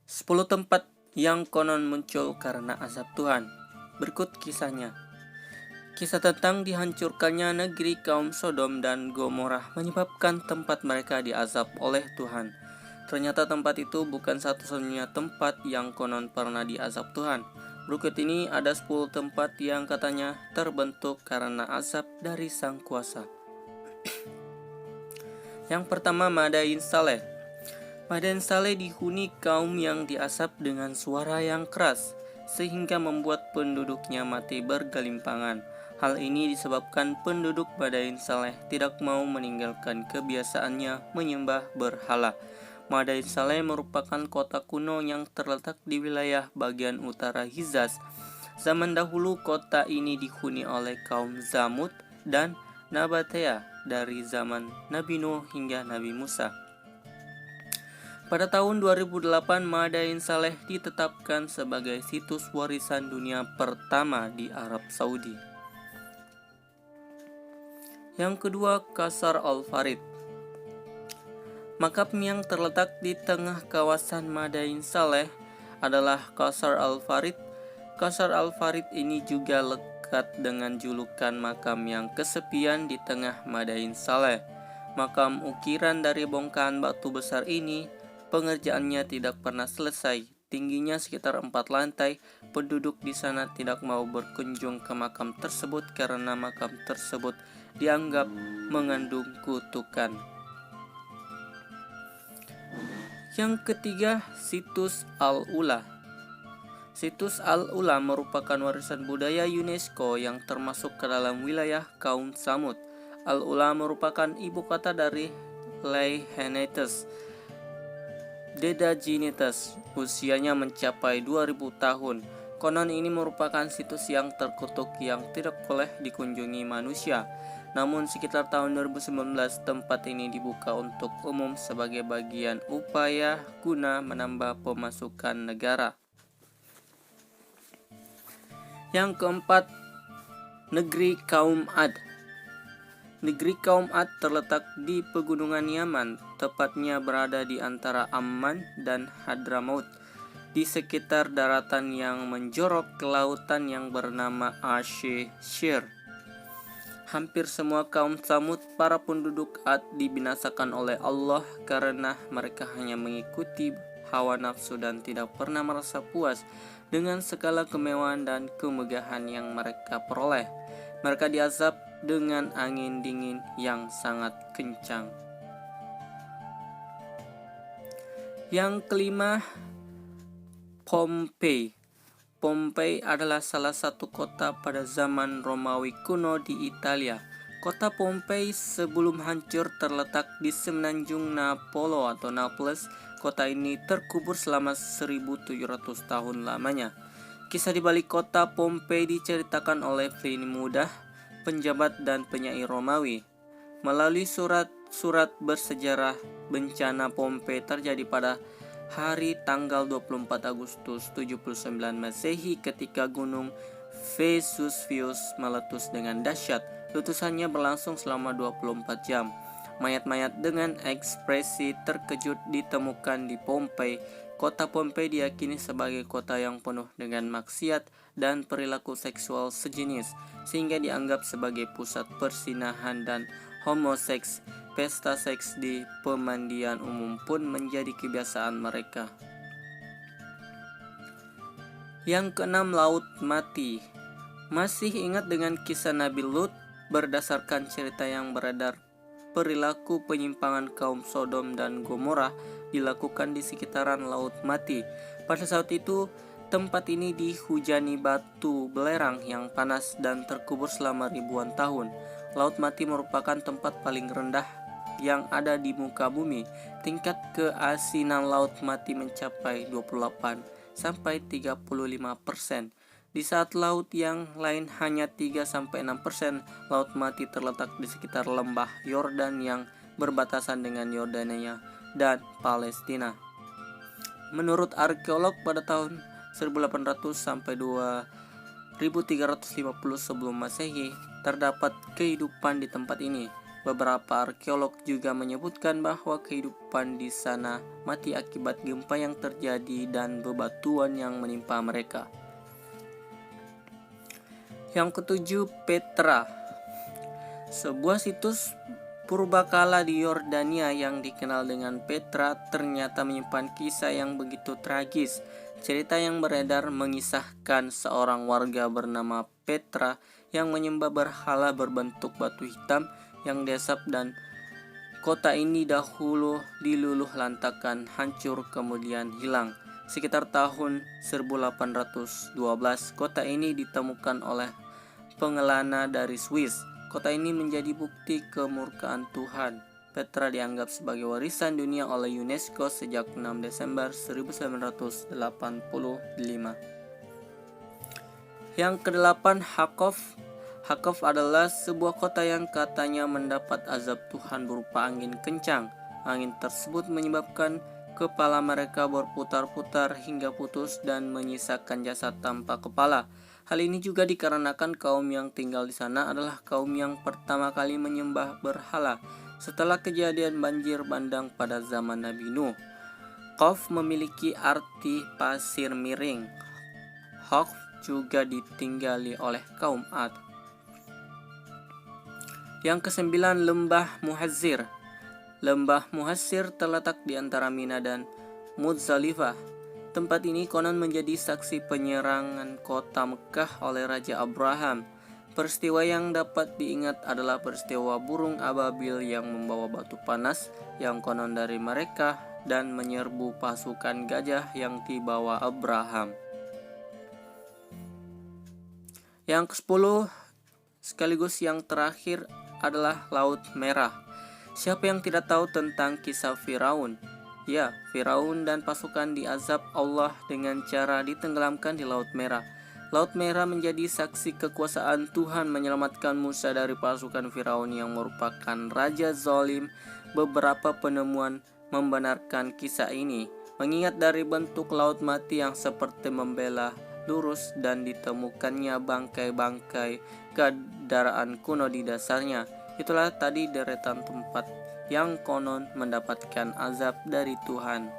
10 tempat yang konon muncul karena azab Tuhan. Berikut kisahnya. Kisah tentang dihancurkannya negeri kaum Sodom dan Gomorrah menyebabkan tempat mereka diazab oleh Tuhan. Ternyata tempat itu bukan satu-satunya tempat yang konon pernah diazab Tuhan. Berikut ini ada 10 tempat yang katanya terbentuk karena azab dari Sang Kuasa. Yang pertama, Madain Saleh. Madain Saleh dihuni kaum yang diazab dengan suara yang keras, sehingga membuat penduduknya mati bergelimpangan. Hal ini disebabkan penduduk Madain Saleh tidak mau meninggalkan kebiasaannya menyembah berhala. Madain Saleh merupakan kota kuno yang terletak di wilayah bagian utara Hijaz. Zaman dahulu kota ini dihuni oleh kaum Zamud dan Nabatea dari zaman Nabi Nuh hingga Nabi Musa. Pada tahun 2008, Madain Saleh ditetapkan sebagai situs warisan dunia pertama di Arab Saudi. Yang kedua, Qasr Al-Farid. Makam yang terletak di tengah kawasan Madain Saleh adalah Qasr Al-Farid. Qasr Al-Farid ini juga lekat dengan julukan makam yang kesepian di tengah Madain Saleh. Makam ukiran dari bongkahan batu besar ini pengerjaannya tidak pernah selesai. Tingginya sekitar 4 lantai. Penduduk di sana tidak mau berkunjung ke makam tersebut karena makam tersebut dianggap mengandung kutukan. Yang ketiga, Situs Al-Ula. Situs Al-Ula merupakan warisan budaya UNESCO yang termasuk ke dalam wilayah kaum Samud. Al-Ula merupakan ibu kota dari Leihenites Dedaginites. Usianya mencapai 2000 tahun. Konon ini merupakan situs yang terkutuk yang tidak boleh dikunjungi manusia. Namun sekitar tahun 2019 tempat ini dibuka untuk umum sebagai bagian upaya guna menambah pemasukan negara. Yang keempat, Negeri Kaum Ad. Negeri Kaum Ad terletak di pegunungan Yaman, tepatnya berada di antara Amman dan Hadramaut, di sekitar daratan yang menjorok ke lautan yang bernama Ash-Shir. Hampir semua kaum Samud, para penduduk Ad, dibinasakan oleh Allah karena mereka hanya mengikuti hawa nafsu dan tidak pernah merasa puas dengan segala kemewahan dan kemegahan yang mereka peroleh. Mereka diazab dengan angin dingin yang sangat kencang. Yang kelima, Pompei. Pompei adalah salah satu kota pada zaman Romawi kuno di Italia. Kota Pompei sebelum hancur terletak di semenanjung Napolo atau Naples. Kota ini terkubur selama 1700 tahun lamanya. Kisah di balik kota Pompei diceritakan oleh Pliny Muda, penjabat dan penyair Romawi. Melalui surat-surat bersejarah, bencana Pompei terjadi pada hari tanggal 24 Agustus 79 Masehi ketika gunung Vesuvius meletus dengan dahsyat. Letusannya berlangsung selama 24 jam. Mayat-mayat dengan ekspresi terkejut ditemukan di Pompei. Kota Pompei diyakini sebagai kota yang penuh dengan maksiat dan perilaku seksual sejenis, sehingga dianggap sebagai pusat persinahan dan homoseks. Pesta seks di pemandian umum pun menjadi kebiasaan mereka. Yang keenam, Laut Mati. Masih ingat dengan kisah Nabi Lut? Berdasarkan cerita yang beredar, perilaku penyimpangan kaum Sodom dan Gomorrah dilakukan di sekitaran Laut Mati. Pada saat itu, tempat ini dihujani batu belerang yang panas dan terkubur selama ribuan tahun. Laut Mati merupakan tempat paling rendah yang ada di muka bumi. Tingkat keasinan Laut Mati mencapai 28-35%. Di saat laut yang lain hanya 3-6%, Laut Mati terletak di sekitar lembah Yordan yang berbatasan dengan Yordania dan Palestina. Menurut arkeolog, pada tahun 1800 sampai 2350 sebelum Masehi terdapat kehidupan di tempat ini. Beberapa arkeolog juga menyebutkan bahwa kehidupan di sana mati akibat gempa yang terjadi dan bebatuan yang menimpa mereka. Yang ketujuh, Petra, sebuah situs purbakala di Yordania yang dikenal dengan Petra ternyata menyimpan kisah yang begitu tragis. Cerita yang beredar mengisahkan seorang warga bernama Petra yang menyembah berhala berbentuk batu hitam yang diasap, dan kota ini dahulu diluluh lantakan, hancur kemudian hilang. Sekitar tahun 1812, kota ini ditemukan oleh pengelana dari Swiss. Kota ini menjadi bukti kemurkaan Tuhan. Petra dianggap sebagai warisan dunia oleh UNESCO sejak 6 Desember 1985. Yang kedelapan, Kharkov. Kharkov adalah sebuah kota yang katanya mendapat azab Tuhan berupa angin kencang. Angin tersebut menyebabkan kepala mereka berputar-putar hingga putus dan menyisakan jasad tanpa kepala. Hal ini juga dikarenakan kaum yang tinggal di sana adalah kaum yang pertama kali menyembah berhala setelah kejadian banjir bandang pada zaman Nabi Nuh. Kharkov memiliki arti pasir miring. Kharkov juga ditinggali oleh kaum Ad. Yang kesembilan, Lembah Muhazzir. Lembah Muhazzir terletak di antara Mina dan Muzdalifah. Tempat ini konon menjadi saksi penyerangan kota Mekah oleh Raja Abraham. Peristiwa yang dapat diingat adalah peristiwa burung ababil yang membawa batu panas yang konon dari mereka dan menyerbu pasukan gajah yang dibawa Abraham. Yang ke-10 sekaligus yang terakhir adalah Laut Merah. Siapa yang tidak tahu tentang kisah Firaun? Ya, Firaun dan pasukan diazab Allah dengan cara ditenggelamkan di Laut Merah. Laut Merah menjadi saksi kekuasaan Tuhan menyelamatkan Musa dari pasukan Firaun yang merupakan raja zalim. Beberapa penemuan membenarkan kisah ini, mengingat dari bentuk laut mati yang seperti membela lurus dan ditemukannya bangkai-bangkai kendaraan kuno di dasarnya. Itulah tadi deretan tempat yang konon mendapatkan azab dari Tuhan.